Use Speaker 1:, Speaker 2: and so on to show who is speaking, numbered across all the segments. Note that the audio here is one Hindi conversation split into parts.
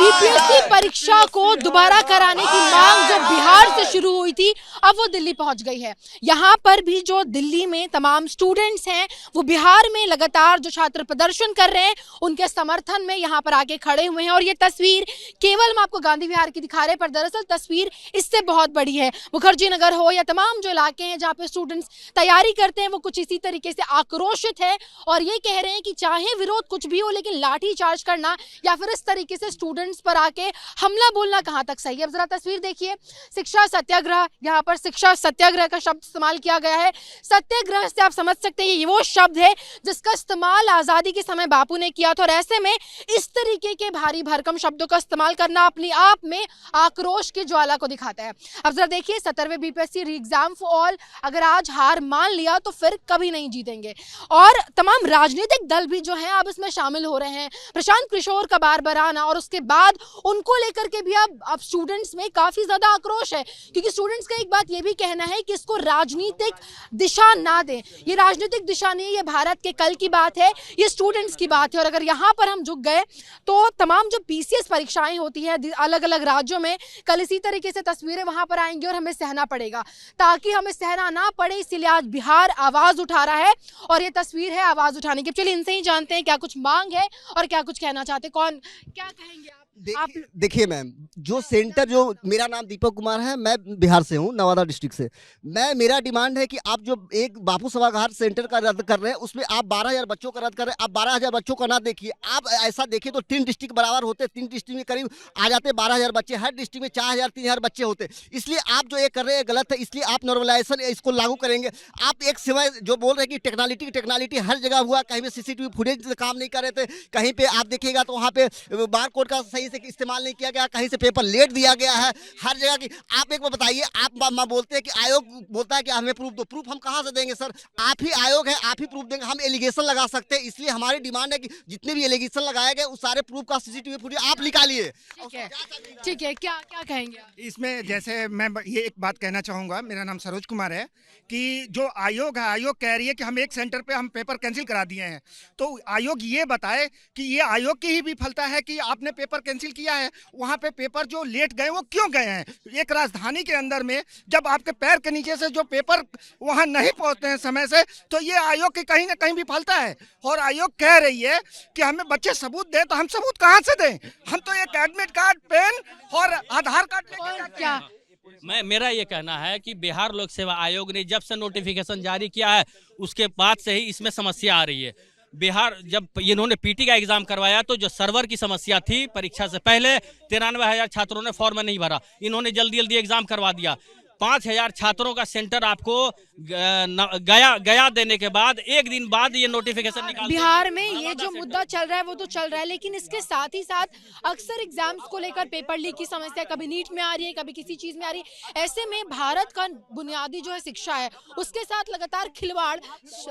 Speaker 1: बीपीएससी परीक्षा को दोबारा कराने की मांग जो बिहार से शुरू हुई थी अब वो दिल्ली पहुंच गई है। यहाँ पर भी जो दिल्ली में तमाम स्टूडेंट्स हैं वो बिहार में लगातार जो छात्र प्रदर्शन कर रहे हैं उनके समर्थन में यहाँ पर आके खड़े हुए हैं। और ये तस्वीर केवल हम आपको गांधी विहार की दिखा रहे हैं, पर दरअसल तस्वीर इससे बहुत बड़ी है। मुखर्जी नगर हो या तमाम जो इलाके हैं जहाँ पे स्टूडेंट्स तैयारी करते हैं वो कुछ इसी तरीके से आक्रोशित है और ये कह रहे हैं कि चाहे विरोध कुछ भी हो लेकिन लाठी चार्ज करना या फिर इस तरीके से स्टूडेंट्स पर आके हमला बोलना कहां तक सही है। अब जरा तस्वीर देखिए, शिक्षा सत्याग्रह, यहाँ पर शिक्षा सत्याग्रह का शब्द इस्तेमाल किया गया है। सत्याग्रह से आप समझ सकते हैं ये वो शब्द है जिसका इस्तेमाल आजादी के समय बापू ने किया था और ऐसे में इस तरीके के भारी भरकम शब्दों का इस्तेमाल करना अपने आप में आक्रोश की ज्वाला को दिखाता है। अब जरा देखिए, 17वें BPSC re exam for all, अगर आज हार मान लिया तो फिर कभी नहीं जीतेंगे। और तमाम राजनीतिक दल भी जो हैं अब इसमें शामिल हो रहे हैं। प्रशांत किशोर का बार बार आना और उसके बाद उनको लेकर के भी अब स्टूडेंट्स में काफी ज्यादा आक्रोश है, क्योंकि स्टूडेंट्स का एक बात ये भी कहना है कि इसको राजनीतिक दिशा ना दें। ये राजनीतिक दिशा नहीं, ये भारत के कल की बात है, ये स्टूडेंट्स की बात है। और अगर यहाँ पर हम झुक गए तो तमाम जो पीसीएस परीक्षाएं होती है अलग अलग राज्यों में, कल इसी तरीके से तस्वीरें वहां पर आएंगी और हमें सहना पड़ेगा। ताकि हमें सहना ना पड़े इसीलिए आज बिहार आवाज उठा रहा है और ये तस्वीर है आवाज उठाने की। चलिए इनसे ही जानते हैं क्या कुछ मांग है और क्या कुछ कहना चाहते, कौन क्या कहेंगे आप?
Speaker 2: देखिए मैम, जो सेंटर, जो मेरा नाम दीपक कुमार है, मैं बिहार से हूँ, नवादा डिस्ट्रिक्ट से। मेरा डिमांड है कि आप जो एक बापू सभागार सेंटर का रद्द कर रहे हैं उसमें आप 12,000 बच्चों का रद्द कर रहे हैं। आप 12,000 बच्चों का ना देखिए, आप ऐसा देखिए तो 3 डिस्ट्रिक्ट बराबर होते, 3 डिस्ट्रिक्ट में करीब आ जाते 12,000 बच्चे, हर डिस्ट्रिक्ट में 4,000 3,000 बच्चे होते। इसलिए आप जो ये कर रहे हैं गलत है, इसलिए आप नॉर्मलाइजेशन इसको लागू करेंगे। आप एक समय जो बोल रहे हैं कि टेक्नोलॉजी हर जगह हुआ, कहीं पे सीसीटीवी फुटेज काम नहीं कर रहे थे, कहीं पे आप देखिएगा तो वहाँ पे बार कोड का सही से इस्तेमाल नहीं किया गया, कहीं से पेपर लेट दिया गया है, हर जगह की। आप एक बार बताइए, आप बोलते हैं कि आयोग बोलता है कि हमें प्रूफ दो, प्रूफ हम कहां से देंगे सर? आप ही आयोग है, आप ही प्रूफ देंगे। हम एलिगेशन लगा सकते हैं, इसलिए हमारी डिमांड है कि जितने भी एलिगेशन लगाए गए उस सारे प्रूफ का सीसीटीवी फुटेज आप निकालिए।
Speaker 1: ठीक है, क्या क्या कहेंगे
Speaker 3: इसमें? जैसे मैं ये एक बात कहना चाहूँगा, मेरा नाम सरोज कुमार है, कि जो आयोग है, आयोग कह रही है कि हम एक सेंटर पे हम पेपर कैंसिल करा दिए हैं, तो आयोग ये बताए कि ये आयोग की ही विफलता है कि आपने पेपर कैंसिल किया है। वहाँ पे पेपर जो लेट गए वो क्यों गए हैं? एक राजधानी के अंदर में जब आपके पैर के नीचे से जो पेपर वहाँ नहीं पहुँचते हैं समय से, तो ये आयोग की कहीं ना कहीं विफलता है। और आयोग कह रही है कि हमें बच्चे सबूत दें, तो हम सबूत कहाँ से दें? हम तो एक एडमिट कार्ड, पेन और आधार कार्ड लेके जाते हैं।
Speaker 4: मेरा ये कहना है कि बिहार लोक सेवा आयोग ने जब से नोटिफिकेशन जारी किया है उसके बाद से ही इसमें समस्या आ रही है। बिहार जब इन्होंने पीटी का एग्जाम करवाया तो जो सर्वर की समस्या थी, परीक्षा से पहले 93,000 छात्रों ने फॉर्म नहीं भरा, इन्होंने जल्दी जल्दी एग्जाम करवा दिया। 5,000 छात्रों का सेंटर आपको गया देने के बाद एक दिन बाद ये नोटिफिकेशन निकाल।
Speaker 1: बिहार में ये जो मुद्दा चल रहा है वो तो चल रहा है, लेकिन इसके साथ ही साथ अक्सर एग्जाम्स को लेकर पेपर लीक की समस्या कभी नीट में आ रही है, कभी किसी चीज में आ रही है। ऐसे में भारत का बुनियादी जो है शिक्षा है उसके साथ लगातार खिलवाड़,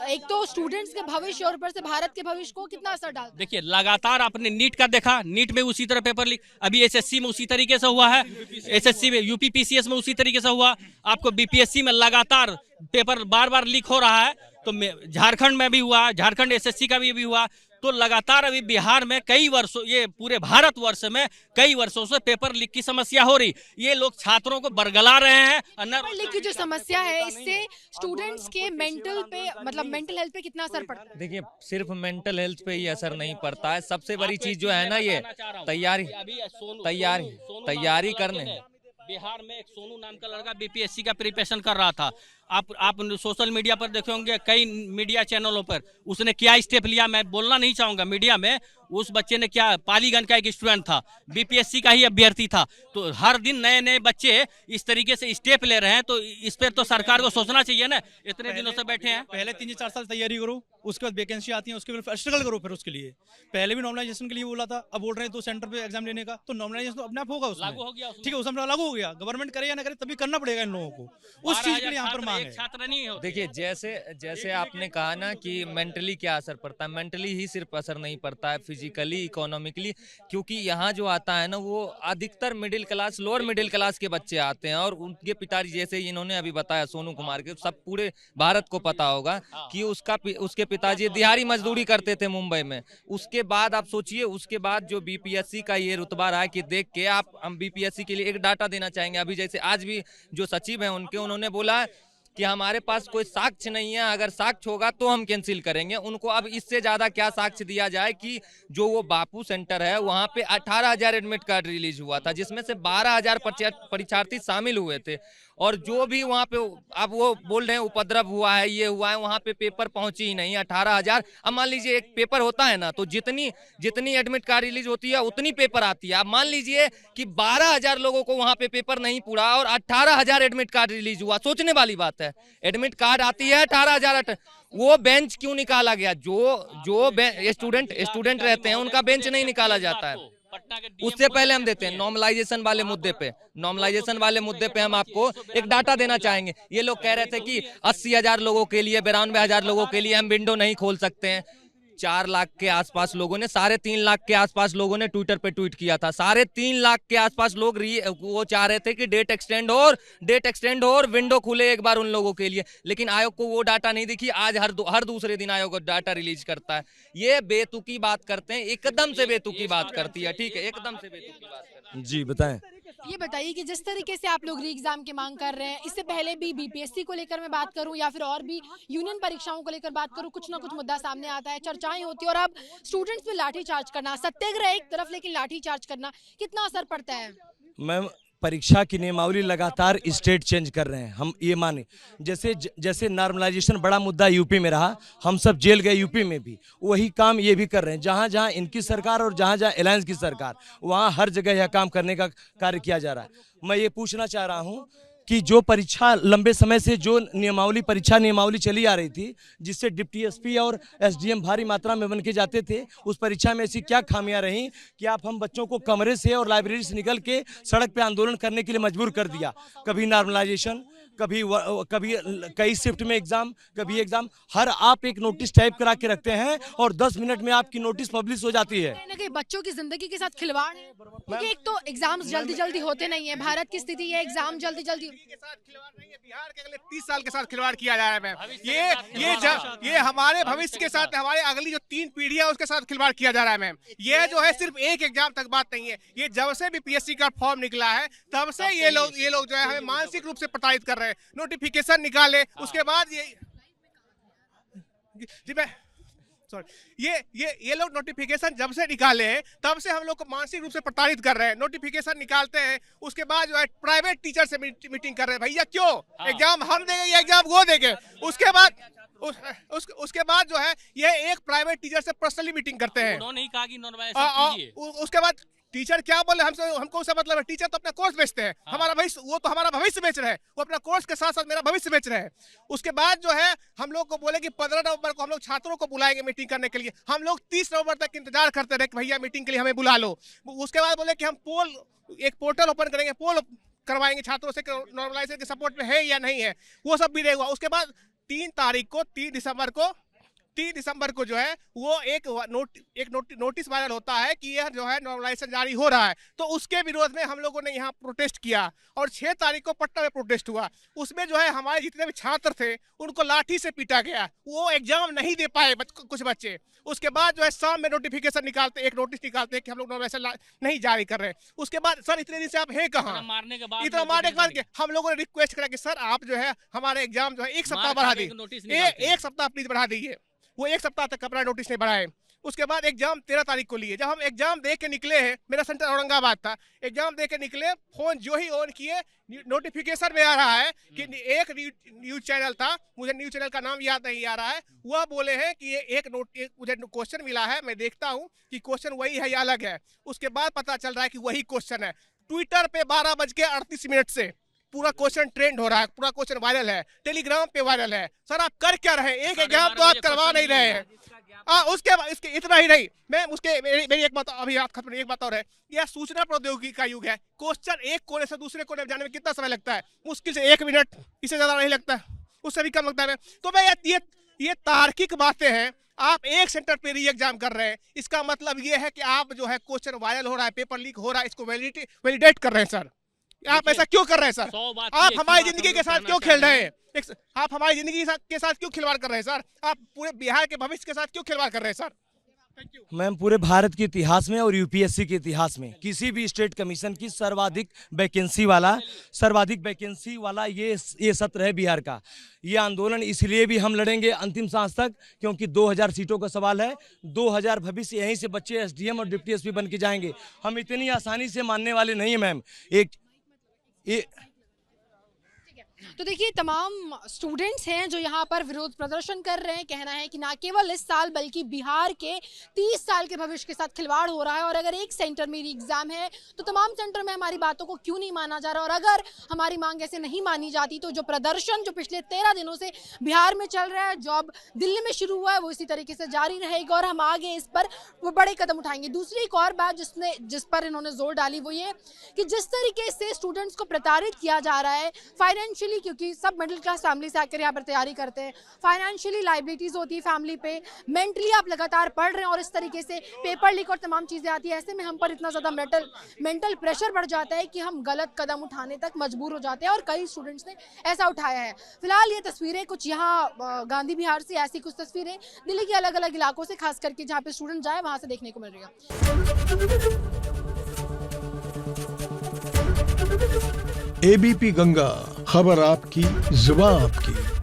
Speaker 1: एक तो स्टूडेंट्स के भविष्य और ऊपर से भारत के भविष्य को कितना असर डालता है?
Speaker 4: देखिए, लगातार आपने नीट का देखा, नीट में उसी तरह पेपर लीक, अभी एसएससी में उसी तरीके से हुआ है, एसएससी में यूपी पीसीएस में उसी तरीके से हुआ, आपको बीपीएससी में लगातार पेपर बार बार लीक हो रहा है। तो झारखंड में भी हुआ, झारखंड एसएससी का भी हुआ। तो लगातार अभी बिहार में कई वर्षों, ये पूरे भारतवर्ष में कई वर्षों से पेपर लीक की समस्या हो रही। ये लोग छात्रों को बरगला रहे हैं।
Speaker 1: पेपर लीक की जो समस्या है इससे स्टूडेंट्स के मेंटल पे, मतलब मेंटल हेल्थ पे कितना असर पड़ता है?
Speaker 5: देखिए, सिर्फ मेंटल हेल्थ पे ही असर नहीं पड़ता है, सबसे बड़ी चीज जो है ना, ये तैयारी करने।
Speaker 4: बिहार में एक सोनू नाम का लड़का बीपीएससी का प्रिपरेशन कर रहा था। आप सोशल मीडिया पर देखे होंगे, कई मीडिया चैनलों पर उसने क्या स्टेप लिया, मैं बोलना नहीं चाहूंगा मीडिया में। उस बच्चे ने क्या, पालीगंज का एक स्टूडेंट था, बीपीएससी का ही अभ्यर्थी था। तो हर दिन नए नए बच्चे इस तरीके से स्टेप ले रहे हैं, तो इस पर तो सरकार को सोचना चाहिए ना। इतने दिनों से बैठे हैं,
Speaker 6: पहले 3-4 साल तैयारी करो, उसके बाद वैकेंसी आती है, उसके बाद स्ट्रगल करो। फिर उसके लिए पहले भी नॉर्मलाइजेशन के लिए बोला था, अब बोल रहे हैं तो सेंटर पे एग्जाम लेने का, तो नॉर्मलाइजेशन तो अपने आप होगा, उसमें
Speaker 4: लागू हो गया।
Speaker 6: ठीक है, उसमें लागू हो गया। गवर्नमेंट करे या ना करे तभी करना पड़ेगा इन लोगों को, उस चीज के लिए यहाँ पर मांग
Speaker 4: एक
Speaker 6: है।
Speaker 4: छात्र नहीं होती
Speaker 5: देखिए जैसे जैसे आपने कहा ना कि मेंटली क्या असर पड़ता है, मेंटली ही सिर्फ असर नहीं पड़ता है, फिजिकली इकोनॉमिकली, क्योंकि यहाँ जो आता है ना वो अधिकतर middle class lower middle class के बच्चे आते हैं और उनके पिताजी जैसे इन्होंने अभी बताया सोनू कुमार के, सब पूरे भारत को पता होगा कि उसके पिताजी दिहाड़ी मजदूरी करते थे मुंबई में। उसके बाद आप सोचिए, उसके बाद जो बीपीएससी का ये रुतबा रहा है कि देख के आप, हम बीपीएससी के लिए एक डाटा देना चाहेंगे। अभी जैसे आज भी जो सचिव हैं उन्होंने बोला कि हमारे पास कोई साक्ष्य नहीं है, अगर साक्ष्य होगा तो हम कैंसिल करेंगे। उनको अब इससे ज्यादा क्या साक्ष्य दिया जाए कि जो वो बापू सेंटर है वहां पे 18,000 एडमिट कार्ड रिलीज हुआ था, जिसमें से 12,000 परीक्षार्थी शामिल हुए थे, और जो भी वहां पे अब वो बोल रहे हैं उपद्रव हुआ है, ये हुआ है, वहां पे पेपर पहुंची ही नहीं 18,000। अब मान लीजिए एक पेपर होता है ना, तो जितनी एडमिट कार्ड रिलीज होती है उतनी पेपर आती है। अब मान लीजिए कि 12,000 लोगों को वहां पे पेपर नहीं पूरा और 18,000 एडमिट कार्ड रिलीज हुआ, सोचने वाली बात है। एडमिट कार्ड आती है 18,000, वो बेंच क्यों निकाला गया? जो स्टूडेंट रहते हैं उनका बेंच नहीं निकाला जाता है। उससे पहले हम देते हैं नॉर्मलाइजेशन वाले मुद्दे पे हम आपको एक डाटा देना चाहेंगे। ये लोग कह रहे थे कि 80,000 लोगों के लिए, 92,000 लोगों के लिए हम विंडो नहीं खोल सकते हैं। 4 लाख के आसपास लोगों ने, 3.5 लाख के आसपास लोगों ने ट्विटर पे ट्वीट किया था। 3.5 लाख के आसपास लोग वो चाह रहे थे कि डेट एक्सटेंड हो और विंडो खुले एक बार उन लोगों के लिए, लेकिन आयोग को वो डाटा नहीं दिखी। आज हर दूसरे दिन आयोग डाटा रिलीज करता है। ये बेतुकी बात करते हैं, एकदम से बेतुकी बात करती है, ठीक है, एकदम से बेतुकी बात करती है।
Speaker 6: जी बताएं।
Speaker 1: ये बताइए कि जिस तरीके से आप लोग री एग्जाम की मांग कर रहे हैं, इससे पहले भी बीपीएससी को लेकर मैं बात करूं या फिर और भी यूनियन परीक्षाओं को लेकर बात करूं, कुछ ना कुछ मुद्दा सामने आता है, चर्चाएं होती है, और अब स्टूडेंट्स पे लाठीचार्ज करना, सत्याग्रह एक तरफ लेकिन लाठीचार्ज करना, कितना असर पड़ता है?
Speaker 6: मैम परीक्षा की नियमावली लगातार स्टेट चेंज कर रहे हैं, हम ये माने। जैसे नॉर्मलाइजेशन बड़ा मुद्दा यूपी में रहा, हम सब जेल गए यूपी में भी, वही काम ये भी कर रहे हैं। जहाँ जहाँ इनकी सरकार और जहाँ जहाँ अलायंस की सरकार, वहाँ हर जगह यह काम करने का कार्य किया जा रहा है। मैं ये पूछना चाह रहा हूँ कि जो परीक्षा लंबे समय से जो परीक्षा नियमावली चली आ रही थी, जिससे डिप्टी एसपी और एसडीएम भारी मात्रा में बन के जाते थे, उस परीक्षा में ऐसी क्या खामियां रहीं कि आप हम बच्चों को कमरे से और लाइब्रेरी से निकल के सड़क पे आंदोलन करने के लिए मजबूर कर दिया? कभी नॉर्मलाइजेशन, कभी कई शिफ्ट में एग्जाम, कभी एग्जाम, हर आप एक नोटिस टाइप करा के रखते हैं और 10 मिनट में आपकी नोटिस पब्लिश हो जाती है।
Speaker 1: कहीं ना कहीं बच्चों की जिंदगी के साथ खिलवाड़ है, क्योंकि एक तो एग्जाम्स जल्दी होते नहीं है, भारत की स्थिति है, एग्जाम जल्दी
Speaker 7: के साथ खिलवाड़ नहीं है, बिहार के अगले 30 साल के साथ खिलवाड़ किया जा रहा है मैम। ये हमारे भविष्य के साथ, हमारे अगली जो 3 पीढ़ी है उसके साथ खिलवाड़ किया जा रहा है मैम। ये जो है सिर्फ एक एग्जाम तक बात नहीं है, ये जब से भी पीएससी का फॉर्म निकला है तब से ये लोग जो है हमें मानसिक रूप से प्रताड़ित कर रहे हैं। नोटिफिकेशन निकाले उसके बाद ये लोग नोटिफिकेशन जब से निकाले हैं तब से हम लोग को मानसिक रूप से प्रताड़ित कर रहे हैं। नोटिफिकेशन निकालते हैं, उसके बाद जो है प्राइवेट टीचर से मीटिंग कर रहे हैं। भैया क्यों? एग्जाम हम देंगे या एग्जाम वो देंगे? उसके बाद जो है ये एक प्राइवेट टीचर से पर्सनली मीटिंग करते हैं।
Speaker 4: उन्होंने ही कहा कि नॉर्मलाइजेशन कीजिए।
Speaker 7: उसके बाद टीचर क्या बोले हमको उससे मतलब है? टीचर तो अपना कोर्स बेचते हैं, हमारा भविष्य, वो तो हमारा भविष्य बेच रहे हैं, वो अपना कोर्स के साथ साथ मेरा भविष्य बेच रहे हैं। उसके बाद जो है हम लोग को बोले कि 15 नवंबर को हम लोग छात्रों को बुलाएंगे मीटिंग करने के लिए। हम लोग 30 नवंबर तक इंतजार करते रहे कि भैया मीटिंग के लिए हमें बुला लो। उसके बाद बोले कि हम एक पोर्टल ओपन करेंगे, पोल करवाएंगे छात्रों से नॉर्मलाइजेशन के सपोर्ट में है या नहीं है, वो सब भी नहीं हुआ। उसके बाद 3 दिसंबर को जो है वो एक नोटिस वायरल होता है कि यह जो है नॉर्मलाइजेशन जारी हो रहा है, तो उसके विरोध में हम लोगों ने यहाँ प्रोटेस्ट किया और 6 तारीख को पटना में प्रोटेस्ट हुआ। उसमें जो है हमारे जितने भी छात्र थे उनको लाठी से पीटा गया, वो एग्जाम नहीं दे पाए कुछ बच्चे। उसके बाद जो है शाम में नोटिफिकेशन निकालते, एक नोटिस निकालते हैं कि हम लोग नॉर्मलाइजेशन नहीं जारी कर रहे हैं। उसके बाद सर इतने दिन से आप हैं कहाँ?
Speaker 4: इतना मारने के बाद
Speaker 7: हम लोगों ने रिक्वेस्ट करा कि सर आप जो है हमारे एग्जाम जो है एक सप्ताह बढ़ा दीजिए, एक सप्ताह प्लीज बढ़ा दीजिए। वो एक सप्ताह तक अपना नोटिस नहीं बढ़ाए। उसके बाद एग्जाम 13 तारीख को लिए। जब हम एग्जाम दे के निकले हैं, मेरा सेंटर औरंगाबाद था, एग्जाम दे के निकले, फोन जो ही ऑन किए नोटिफिकेशन में आ रहा है कि एक न्यूज चैनल था, मुझे न्यूज चैनल का नाम याद नहीं आ रहा है, वह बोले हैं कि ये मुझे क्वेश्चन मिला है, मैं देखता हूँ कि क्वेश्चन वही है या अलग है। उसके बाद पता चल रहा है कि वही क्वेश्चन है। ट्विटर पे 12:38 से पूरा क्वेश्चन ट्रेंड हो रहा है, पूरा क्वेश्चन वायरल है, टेलीग्राम पे वायरल है। सर आप कर क्या रहे हैं? एक एग्जाम तो आप करवा नहीं रहे हैं। उसके बाद इसके इतना ही नहीं, मैं मेरी एक बात अभी आप खत्म, एक बात और है, यह सूचना प्रौद्योगिकी का युग है। क्वेश्चन एक कोने से दूसरे कोने में जाने में कितना समय लगता है? मुश्किल से 1 मिनट, इससे ज्यादा नहीं लगता। उससे भी कम लगता है। तो मैं ये तार्किक बातें हैं। आप एक सेंटर पे री एग्जाम कर रहे हैं, इसका मतलब ये है कि आप जो है क्वेश्चन वायरल हो रहा है, पेपर लीक हो रहा है, इसको वैलिडेट कर रहे हैं सर। आप ऐसा क्यों कर रहे हैं सर? आप हमारी जिंदगी के साथ क्यों खेल रहे हैं? आप हमारी जिंदगी के साथ क्यों खिलवाड़ कर रहे हैं सर? आप पूरे बिहार के भविष्य के साथ क्यों खिलवाड़ कर रहे हैं सर? Thank you.
Speaker 6: मैम, पूरे भारत के इतिहास में और यूपीएससी के इतिहास में किसी भी स्टेट कमीशन की सर्वाधिक वैकेंसी वाला ये सत्र है बिहार का। ये आंदोलन इसलिए भी हम लड़ेंगे अंतिम सांस तक, क्योंकि 2000 सीटों का सवाल है। 2000 भविष्य यहीं से बच्चे एसडीएम और डिप्टी एसपी बन के जाएंगे। हम इतनी आसानी से मानने वाले नहीं है मैम।
Speaker 1: तो देखिए, तमाम स्टूडेंट्स हैं जो यहाँ पर विरोध प्रदर्शन कर रहे हैं। कहना है कि ना केवल इस साल बल्कि बिहार के 30 साल के भविष्य के साथ खिलवाड़ हो रहा है, और अगर एक सेंटर में एग्जाम है तो तमाम सेंटर में हमारी बातों को क्यों नहीं माना जा रहा, और अगर हमारी मांग ऐसे नहीं मानी जाती तो जो प्रदर्शन जो पिछले 13 दिनों से बिहार में चल रहा है, जॉब दिल्ली में शुरू हुआ है, वो इसी तरीके से जारी रहेगा और हम आगे इस पर वो बड़े कदम उठाएंगे। दूसरी एक और बात जिस पर इन्होंने जोर डाली वो ये कि जिस तरीके से स्टूडेंट्स को प्रताड़ित किया जा रहा है फाइनेंशियली, क्योंकि सब मिडिल क्लास फैमिली से आकर यहाँ पर तैयारी करते हैं, फाइनेंशियली लाइबिलिटीज होती है फैमिली पे, मेंटली आप लगातार पढ़ रहे हैं और इस तरीके से पेपर लीक और तमाम चीज़ें आती है। ऐसे में हम पर इतना ज़्यादा मेंटल प्रेशर बढ़ जाता है कि हम गलत कदम उठाने तक मजबूर हो जाते हैं, और कई स्टूडेंट्स ने ऐसा उठाया है। फिलहाल ये तस्वीरें कुछ यहाँ गांधी बिहार से, ऐसी कुछ तस्वीरें दिल्ली के अलग अलग इलाकों से, खास करके जहाँ पे स्टूडेंट जाए वहाँ से देखने को मिल रही है।
Speaker 8: एबीपी गंगा, खबर आपकी, जुबान आपकी।